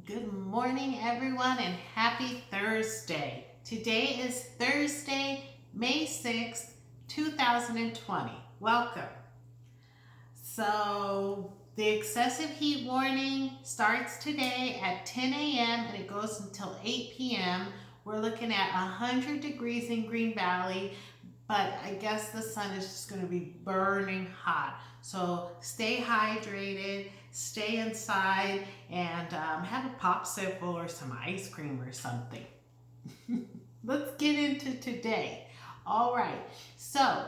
Good morning, everyone, and happy Thursday. Today is Thursday, May 6th, 2020. Welcome. So, the excessive heat warning starts today at 10 a.m. and it goes until 8 p.m. We're looking at 100 degrees in Green Valley, but I guess the sun is just going to be burning hot. So stay hydrated, stay inside, and have a popsicle or some ice cream or something. Let's get into today. All right, so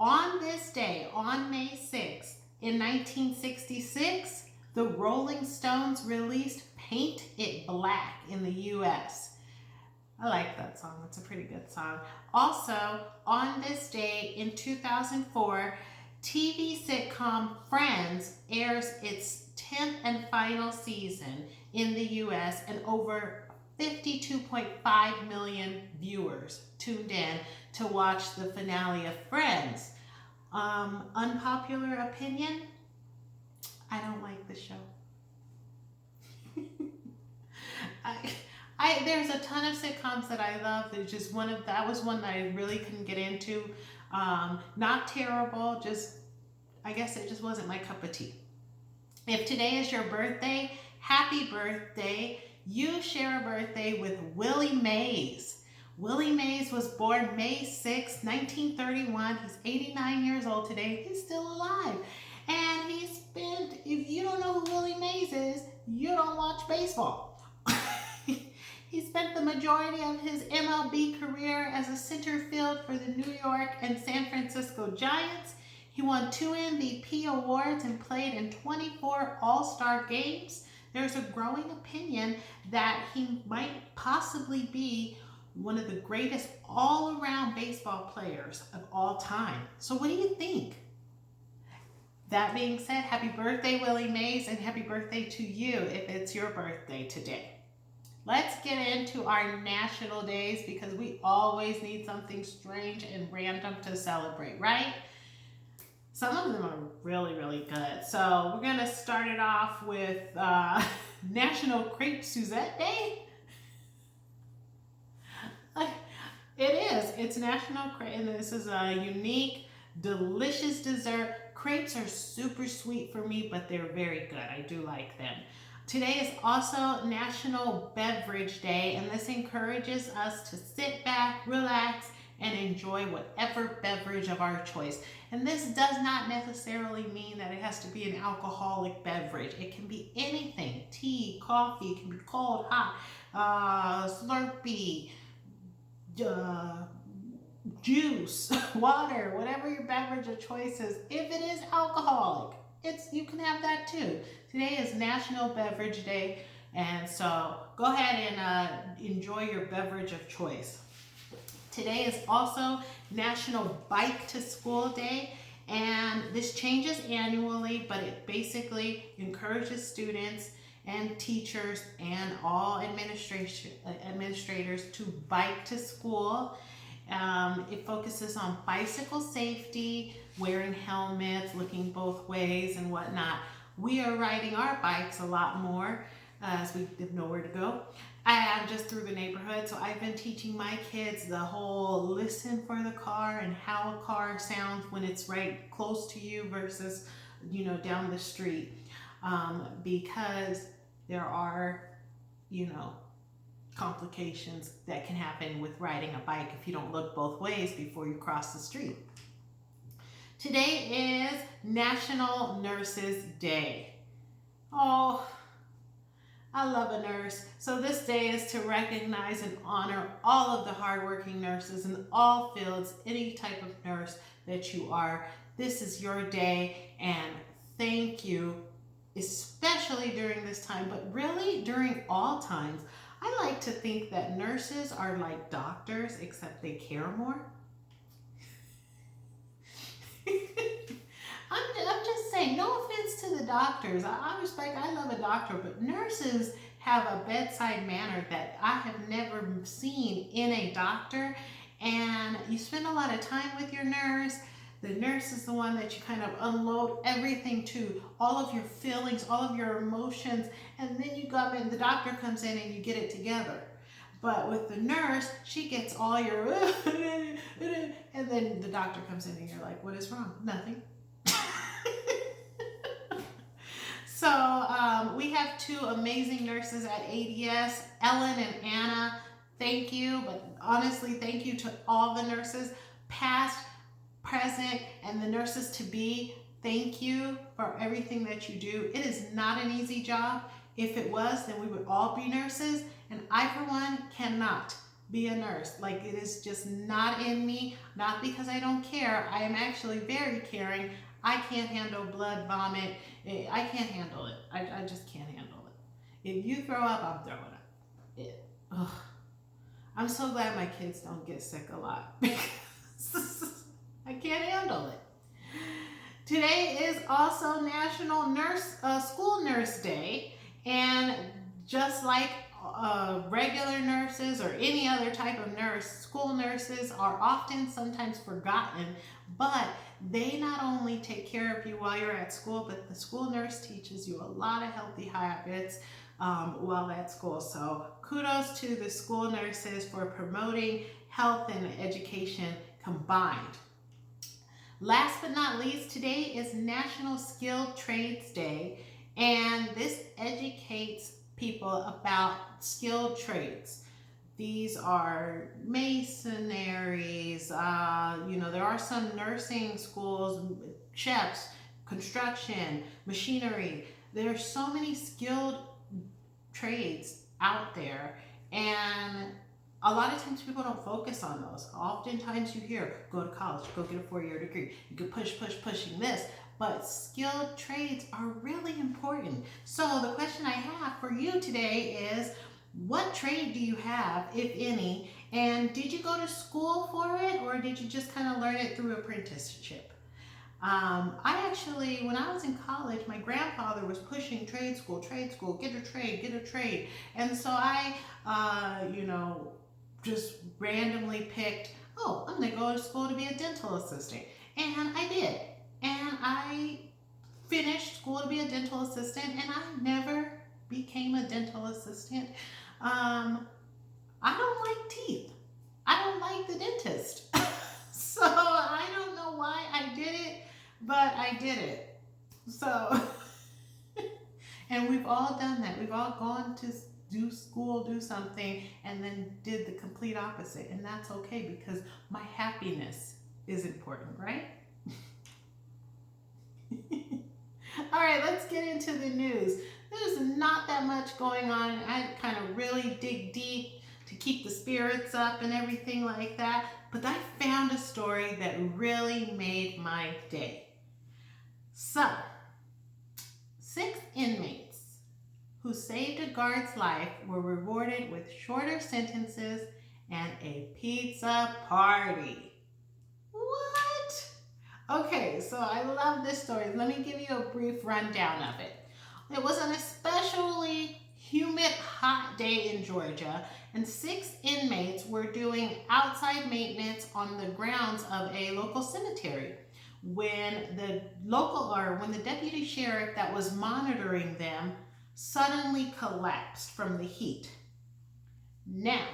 on this day, on May 6th, in 1966, the Rolling Stones released Paint It Black in the US. I like that song. It's a pretty good song. Also, on this day in 2004, TV sitcom Friends airs its 10th and final season in the US, and over 52.5 million viewers tuned in to watch the finale of Friends. Unpopular opinion, I don't like the show. There's a ton of sitcoms that I love. There's just that was one that I really couldn't get into. Not terrible, just I guess it just wasn't my cup of tea. If today is your birthday, happy birthday. You share a birthday with Willie Mays. Willie Mays was born May 6, 1931. He's 89 years old today. He's still alive. And if you don't know who Willie Mays is, you don't watch baseball. He spent the majority of his MLB career as a center field for the New York and San Francisco Giants. He won 2 MVP awards and played in 24 All-Star games. There's a growing opinion that he might possibly be one of the greatest all-around baseball players of all time. So what do you think? That being said, happy birthday, Willie Mays, and happy birthday to you if it's your birthday today. Let's get into our national days because we always need something strange and random to celebrate, right? Some of them are really, really good. So we're going to start it off with National Crepe Suzette Day. It is. It's National Crepe, and this is a unique, delicious dessert. Crepes are super sweet for me, but they're very good. I do like them. Today is also National Beverage Day, and this encourages us to sit back, relax, and enjoy whatever beverage of our choice. And this does not necessarily mean that it has to be an alcoholic beverage. It can be anything. Tea, coffee, it can be cold, hot, Slurpee, juice, water, whatever your beverage of choice is. If it is alcoholic, you can have that too. Today is National Beverage Day, and so go ahead and enjoy your beverage of choice. Today is also National Bike to School Day, and this changes annually, but it basically encourages students and teachers and all administrators to bike to school. It focuses on bicycle safety, wearing helmets, looking both ways, and whatnot. We are riding our bikes a lot more as we have nowhere to go. I am just through the neighborhood, so I've been teaching my kids the whole listen for the car and how a car sounds when it's right close to you versus, down the street, because there are, complications that can happen with riding a bike if you don't look both ways before you cross the street. Today is National Nurses Day. Oh, I love a nurse. So this day is to recognize and honor all of the hardworking nurses in all fields, any type of nurse that you are. This is your day, and thank you, especially during this time, but really during all times. I like to think that nurses are like doctors, except they care more. I'm just saying, no offense to the doctors. I love a doctor, but nurses have a bedside manner that I have never seen in a doctor. And you spend a lot of time with your nurse. The nurse is the one that you kind of unload everything to, all of your feelings, all of your emotions, and then you come in, the doctor comes in and you get it together. But with the nurse, she gets all your, and then the doctor comes in and you're like, what is wrong? Nothing. So we have two amazing nurses at ADS, Ellen and Anna. Thank you, but honestly, thank you to all the nurses, past, present, and the nurses to be. Thank you for everything that you do. It is not an easy job. If it was, then we would all be nurses, and I, for one, cannot be a nurse. Like, it is just not in me, not because I don't care. I am actually very caring. I can't handle blood, vomit. I can't handle it. I just can't handle it. If you throw up, I'm throwing up. Ugh. I'm so glad my kids don't get sick a lot because I can't handle it. Today is also National School Nurse Day, and just like regular nurses or any other type of nurse, school nurses are often sometimes forgotten, but they not only take care of you while you're at school, but the school nurse teaches you a lot of healthy habits while at school. So kudos to the school nurses for promoting health and education combined. Last but not least, today is National Skilled Trades Day, and this educates people about skilled trades. These are masonries, there are some nursing schools, chefs, construction, machinery. There are so many skilled trades out there, and a lot of times people don't focus on those. Oftentimes you hear, go to college, go get a 4-year degree. You could pushing this, but skilled trades are really important. So the question I have for you today is, what trade do you have, if any, and did you go to school for it, or did you just kind of learn it through apprenticeship? I actually, when I was in college, my grandfather was pushing trade school, get a trade. And so I, just randomly picked, I'm going to go to school to be a dental assistant. And I did. And I finished school to be a dental assistant, and I never became a dental assistant. I don't like teeth. I don't like the dentist. So I don't know why I did it, but I did it. So, and we've all done that. We've all gone to do school, do something, and then did the complete opposite. And that's okay, because my happiness is important, right? All right, let's get into the news. There's not that much going on. I kind of really dig deep to keep the spirits up and everything like that. But I found a story that really made my day. So, 6 inmates who saved a guard's life were rewarded with shorter sentences and a pizza party. What? Okay, so I love this story. Let me give you a brief rundown of it. It was an especially humid, hot day in Georgia, and 6 inmates were doing outside maintenance on the grounds of a local cemetery when the deputy sheriff that was monitoring them suddenly collapsed from the heat. Now,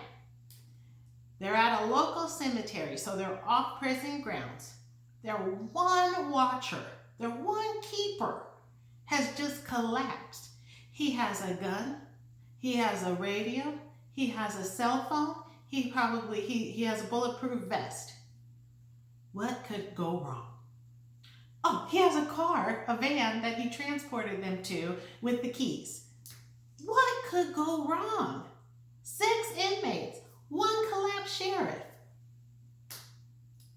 they're at a local cemetery, so they're off prison grounds. Their one watcher, their one keeper, has just collapsed. He has a gun, he has a radio, he has a cell phone, he has a bulletproof vest. What could go wrong? Oh, he has a car, a van that he transported them to with the keys. What could go wrong? 6 inmates, 1 collapsed sheriff.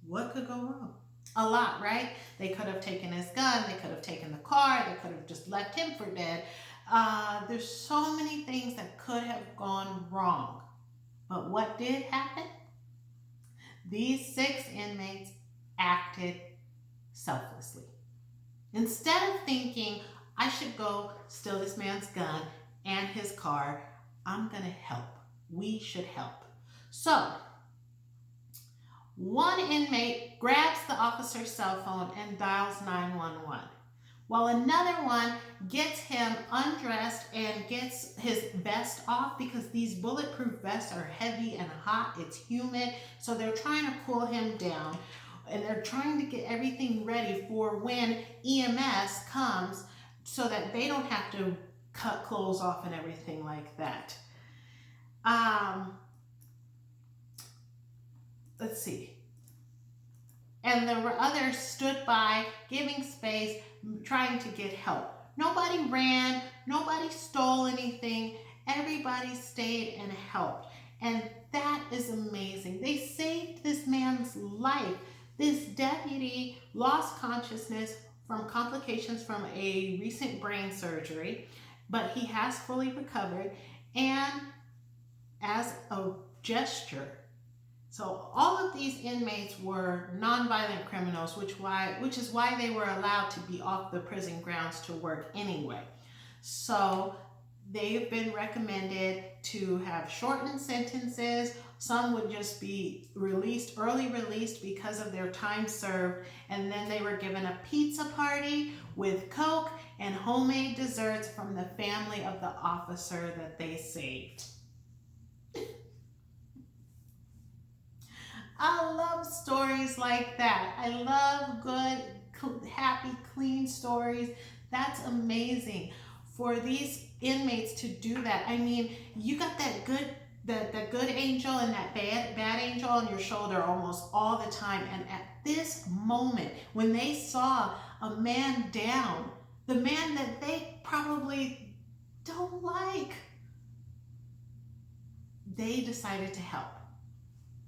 What could go wrong? A lot, right? They could have taken his gun, they could have taken the car, they could have just left him for dead. There's so many things that could have gone wrong. But what did happen? These 6 inmates acted selflessly. Instead of thinking, I should go steal this man's gun and his car, I'm going to help. We should help. So, One inmate grabs the officer's cell phone and dials 911, while another one gets him undressed and gets his vest off because these bulletproof vests are heavy and hot. It's humid, so they're trying to pull him down, and they're trying to get everything ready for when EMS comes so that they don't have to cut clothes off and everything like that. Let's see. And the others stood by, giving space, trying to get help. Nobody ran, nobody stole anything. Everybody stayed and helped. And that is amazing. They saved this man's life. This deputy lost consciousness from complications from a recent brain surgery, but he has fully recovered. And as a gesture, so all of these inmates were nonviolent criminals, which is why they were allowed to be off the prison grounds to work anyway. So they've been recommended to have shortened sentences. Some would just be released, early released because of their time served, and then they were given a pizza party with Coke and homemade desserts from the family of the officer that they saved. I love stories like that. I love good, happy, clean stories. That's amazing. For these inmates to do that, I mean, you got that good angel and that bad angel on your shoulder almost all the time. And at this moment, when they saw a man down, the man that they probably don't like, they decided to help.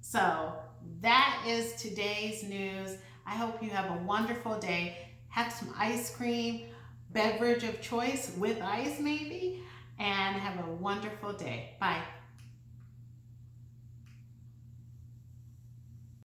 So that is today's news. I hope you have a wonderful day. Have some ice cream, beverage of choice with ice maybe, and have a wonderful day. Bye.